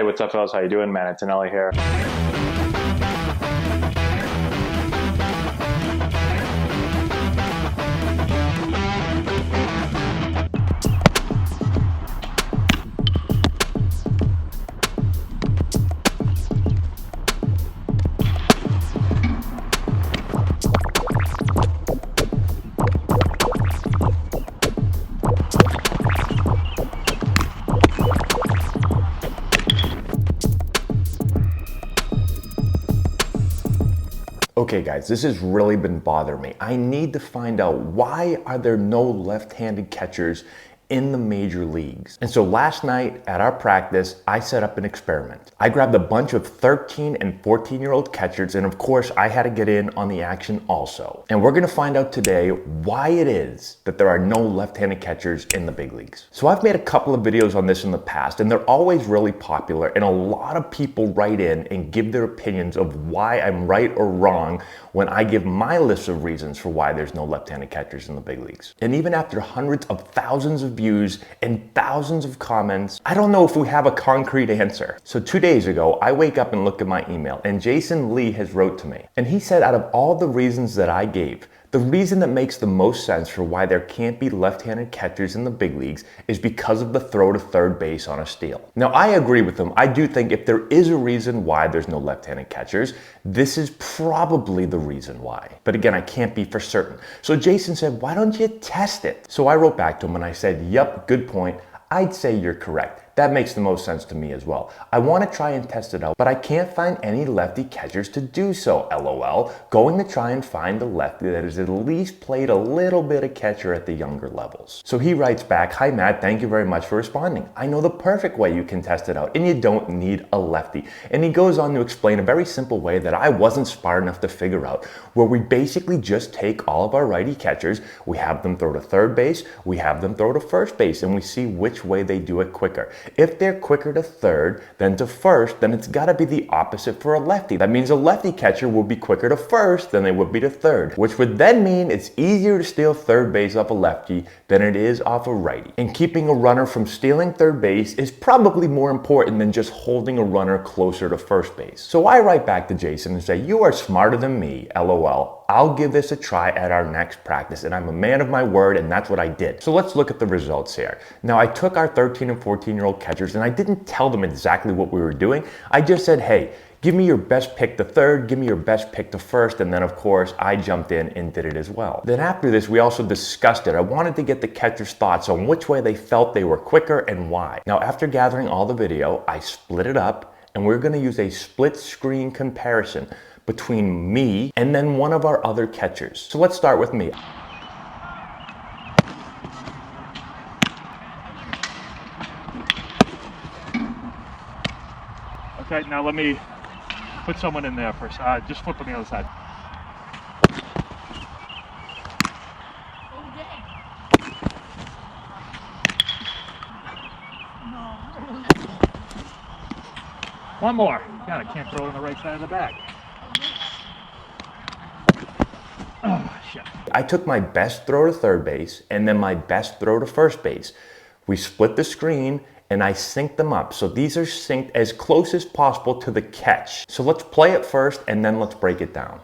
Hey, what's up, fellas? How you doing, man? Antonelli here. Okay guys, this has really been bothering me. I need to find out, why are there no left-handed catchers in the major leagues? And so last night at our practice, I set up an experiment. I grabbed a bunch of 13 and 14-year-old catchers, and of course I had to get in on the action also. And we're gonna find out today why it is that there are no left-handed catchers in the big leagues. So I've made a couple of videos on this in the past, and they're always really popular, and a lot of people write in and give their opinions of why I'm right or wrong when I give my list of reasons for why there's no left-handed catchers in the big leagues. And even after hundreds of thousands of views and thousands of comments, I don't know if we have a concrete answer. So 2 days ago, I wake up and look at my email, and Jason Lee has wrote to me. And he said, out of all the reasons that I gave, the reason that makes the most sense for why there can't be left-handed catchers in the big leagues is because of the throw to third base on a steal. Now, I agree with him. I do think if there is a reason why there's no left-handed catchers, this is probably the reason why. But again, I can't be for certain. So Jason said, why don't you test it? So I wrote back to him and I said, yep, good point. I'd say you're correct. That makes the most sense to me as well. I want to try and test it out, but I can't find any lefty catchers to do so, LOL. Going to try and find a lefty that has at least played a little bit of catcher at the younger levels. So he writes back, hi Matt, thank you very much for responding. I know the perfect way you can test it out, and you don't need a lefty. And he goes on to explain a very simple way that I wasn't smart enough to figure out, where we basically just take all of our righty catchers, we have them throw to third base, we have them throw to first base, and we see which way they do it quicker. If they're quicker to third than to first, then it's got to be the opposite for a lefty. That means a lefty catcher will be quicker to first than they would be to third, which would then mean it's easier to steal third base off a lefty than it is off a righty. And keeping a runner from stealing third base is probably more important than just holding a runner closer to first base. So I write back to Jason and say, you are smarter than me, LOL. I'll give this a try at our next practice, and I'm a man of my word, and that's what I did. So let's look at the results here. Now, I took our 13 and 14-year-old catchers, and I didn't tell them exactly what we were doing. I just said, hey, give me your best pick to third, give me your best pick to first, and then of course I jumped in and did it as well. Then after this, we also discussed it. I wanted to get the catchers' thoughts on which way they felt they were quicker and why. Now, after gathering all the video, I split it up, and we're gonna use a split screen comparison between me and then one of our other catchers. So let's start with me. Okay, now let me put someone in there first. Just flip on the other side. One more. God, I can't throw it on the right side of the bag. Oh, shit. I took my best throw to third base and then my best throw to first base. We split the screen and I synced them up. So these are synced as close as possible to the catch. So let's play it first and then let's break it down.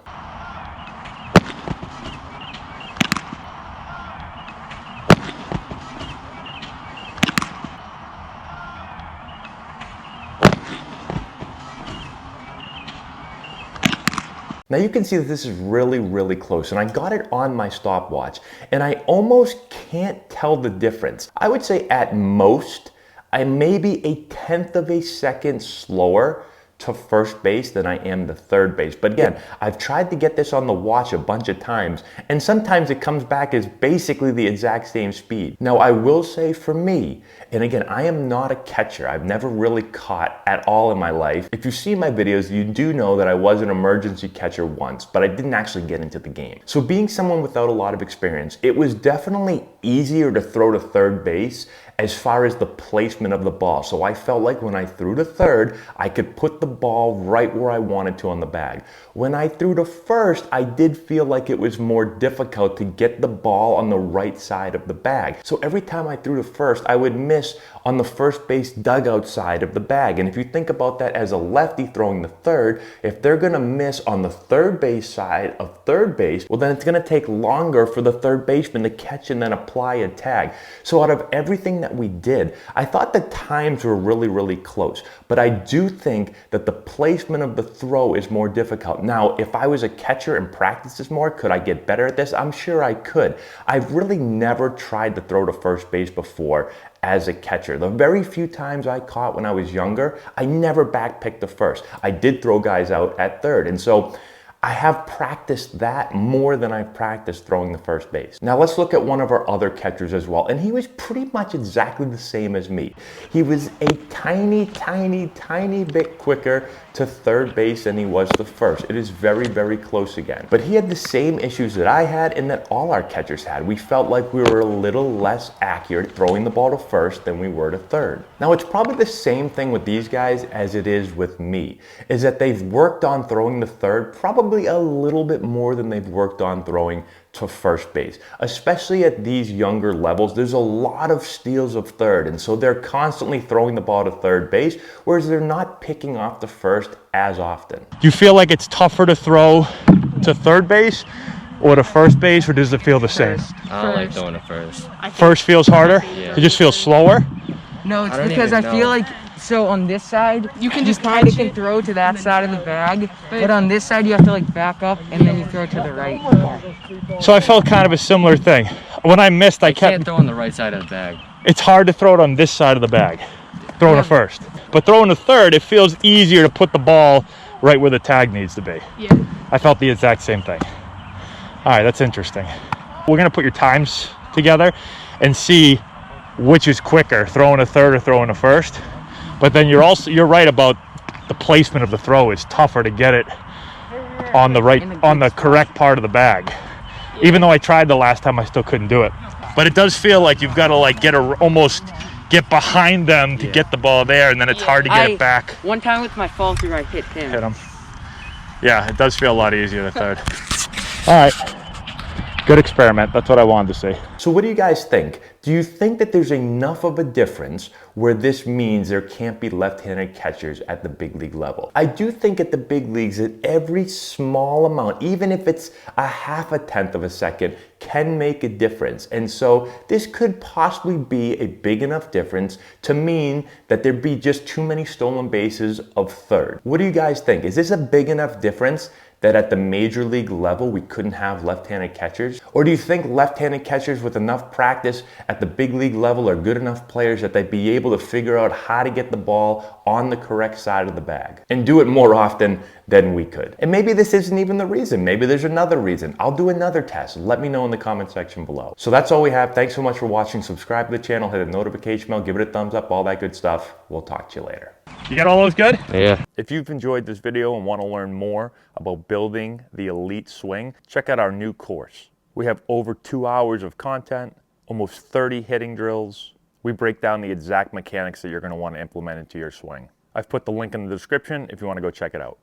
Now you can see that this is really, really close, and I got it on my stopwatch, and I almost can't tell the difference. I would say at most, I'm maybe a 1/10 of a second slower to first base than I am to third base. But again, I've tried to get this on the watch a bunch of times, and sometimes it comes back as basically the exact same speed. Now, I will say for me, and again, I am not a catcher. I've never really caught at all in my life. If you see my videos, you do know that I was an emergency catcher once, but I didn't actually get into the game. So being someone without a lot of experience, it was definitely easier to throw to third base as far as the placement of the ball. So I felt like when I threw to third, I could put the ball right where I wanted to on the bag. When I threw to first, I did feel like it was more difficult to get the ball on the right side of the bag. So every time I threw to first, I would miss on the first base dugout side of the bag. And if you think about that as a lefty throwing the third, if they're gonna miss on the third base side of third base, well then it's gonna take longer for the third baseman to catch and then apply a tag. So out of everything that we did, I thought the times were really, really close. But I do think that the placement of the throw is more difficult. Now, if I was a catcher and practiced this more, could I get better at this? I'm sure I could. I've really never tried to throw to first base before as a catcher. The very few times I caught when I was younger, I never backpicked the first. I did throw guys out at third. And so I have practiced that more than I've practiced throwing the first base. Now let's look at one of our other catchers as well. And he was pretty much exactly the same as me. He was a tiny bit quicker to third base than he was to first. It is very, very close again. But he had the same issues that I had and that all our catchers had. We felt like we were a little less accurate throwing the ball to first than we were to third. Now it's probably the same thing with these guys as it is with me, is that they've worked on throwing to third probably a little bit more than they've worked on throwing to first base. Especially at these younger levels, there's a lot of steals of third, and so they're constantly throwing the ball to third base, whereas they're not picking off the first as often. Do you feel like it's tougher to throw to third base or to first base, or does it feel the same? I don't like throwing to first. First feels harder? Yeah. It just feels slower? No, it's because I feel like, so on this side, you kind of can throw to that side of the bag, but on this side you have to like back up and then you throw to the right. So I felt kind of a similar thing. When I missed, I Can't kept, throw on the right side of the bag. it's hard to throw it on this side of the bag, throwing to first. But throwing to third, it feels easier to put the ball right where the tag needs to be. Yeah. I felt the exact same thing. All right, that's interesting. We're gonna put your times together and see which is quicker, throwing to third or throwing to first. But then you're right about the placement of the throw is tougher to get it on the right, on the correct part of the bag. Even though I tried the last time, I still couldn't do it. But it does feel like you've got to like almost get behind them to get the ball there, and then it's hard to get it back. One time with my fall through, I hit him. Hit him. Yeah, it does feel a lot easier to third. All right. Good experiment. That's what I wanted to see. So what do you guys think? Do you think that there's enough of a difference where this means there can't be left-handed catchers at the big league level? I do think at the big leagues that every small amount, even if it's a half a tenth of a second, can make a difference. And so this could possibly be a big enough difference to mean that there'd be just too many stolen bases of third. What do you guys think? Is this a big enough difference that at the major league level we couldn't have left-handed catchers? Or do you think left-handed catchers with enough practice at the big league level are good enough players that they'd be able to figure out how to get the ball on the correct side of the bag and do it more often than we could? And maybe this isn't even the reason. Maybe there's another reason. I'll do another test. Let me know in the comment section below. So that's all we have. Thanks so much for watching. Subscribe to the channel, hit the notification bell, give it a thumbs up, all that good stuff. We'll talk to you later. You got all those good? Yeah. If you've enjoyed this video and want to learn more about building the elite swing, check out our new course. We have over 2 hours of content, almost 30 hitting drills. We break down the exact mechanics that you're going to want to implement into your swing. I've put the link in the description if you want to go check it out.